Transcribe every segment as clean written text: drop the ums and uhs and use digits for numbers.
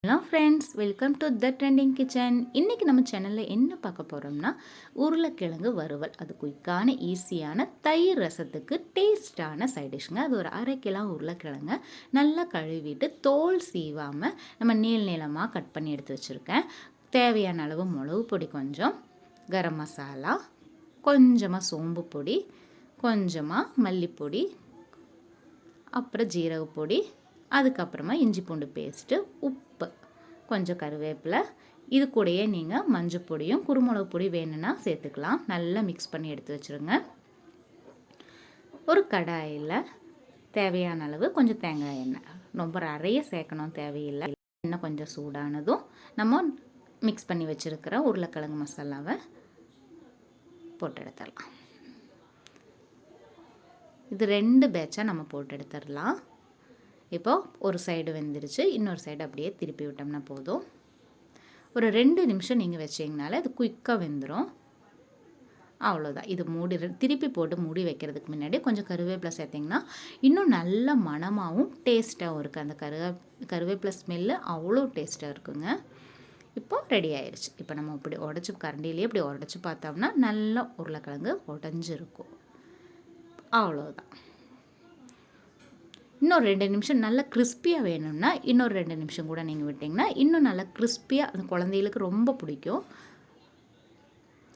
Hello friends, welcome to the trending kitchen. இன்றைக்கி நம்ம சேனலில் என்ன பார்க்க போகிறோம்னா உருளைக்கிழங்கு வறுவல். அது குயிக்கான ஈஸியான தயிர் ரசத்துக்கு டேஸ்டான சைட் டிஷ்ங்க. அது ஒரு 1/2 கிலோ உருளைக்கிழங்க நல்லா கழுவிட்டு தோல் சீவாமல் நம்ம நீளமாக கட் பண்ணி எடுத்து வச்சுருக்கேன். தேவையான அளவு மிளகு பொடி, கொஞ்சம் கரம் மசாலா, கொஞ்சமாக சோம்பு பொடி, கொஞ்சமாக மல்லிப்பொடி, அப்புறம் ஜீரகப்பொடி, அதுக்கப்புறமா இஞ்சி பூண்டு பேஸ்ட்டு, உப்பு, கொஞ்சம் கருவேப்பிலை. இது கூடயே நீங்கள் மஞ்சள் பொடியும் குருமிளகு பொடி வேணும்னா சேர்த்துக்கலாம். நல்லா மிக்ஸ் பண்ணி எடுத்து வச்சுருங்க. ஒரு கடாயில் தேவையான அளவு கொஞ்சம் தேங்காய் எண்ணெய், ரொம்ப நிறைய சேர்க்கணும் தேவையில்லை. எண்ணெய் கொஞ்சம் சூடானதும் நம்ம மிக்ஸ் பண்ணி வச்சுருக்கிற உருளைக்கிழங்கு மசாலாவை போட்டு எடுத்துடலாம். இது 2 பேட்சாக நம்ம போட்டு எடுத்துடலாம். இப்போ ஒரு சைடு வெந்துருச்சு, இன்னொரு சைடு அப்படியே திருப்பி விட்டோம்னா போதும். ஒரு 2 நிமிஷம் நீங்கள் வச்சிங்கனால இது குயிக்காக வெந்துடும். அவ்வளோதான். இது திருப்பி போட்டு மூடி வைக்கிறதுக்கு முன்னாடி கொஞ்சம் கருவேப்பிலை சேர்த்திங்கன்னா இன்னும் நல்ல மணமாகவும் டேஸ்ட்டாகவும் இருக்குது. அந்த கருவேப்பிலை ஸ்மெல்லு அவ்வளோ டேஸ்ட்டாக இருக்குங்க. இப்போ ரெடி ஆயிடுச்சு. இப்போ நம்ம இப்படி உடச்சி கரண்டிலேயே இப்படி உடச்சி பார்த்தோம்னா நல்லா உருளைக்கிழங்கு உடஞ்சிருக்கும். அவ்வளோதான். இன்னொரு 2 நிமிஷம் நல்லா கிறிஸ்பியாக வேணும்னா இன்னொரு 2 நிமிஷம் கூட நீங்கள் விட்டிங்கன்னா இன்னும் நல்லா கிறிஸ்பியாக அந்த குழந்தைகளுக்கு ரொம்ப பிடிக்கும்.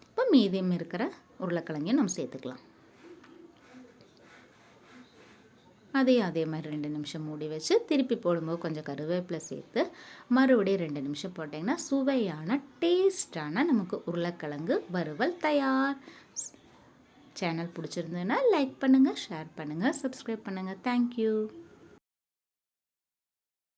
இப்போ மீதியம் இருக்கிற உருளைக்கிழங்கையும் நம்ம சேர்த்துக்கலாம். அதே மாதிரி 2 நிமிஷம் மூடி வச்சு திருப்பி போடும்போது கொஞ்சம் கருவேப்பிலை சேர்த்து மறுபடியும் 2 நிமிஷம் போட்டிங்கன்னா சுவையான டேஸ்டான நமக்கு உருளைக்கிழங்கு வறுவல் தயார். சேனல் பிடிச்சிருந்ததுன்னா லைக் பண்ணுங்கள், ஷேர் பண்ணுங்கள், சப்ஸ்கிரைப் பண்ணுங்கள். தேங்க்யூ.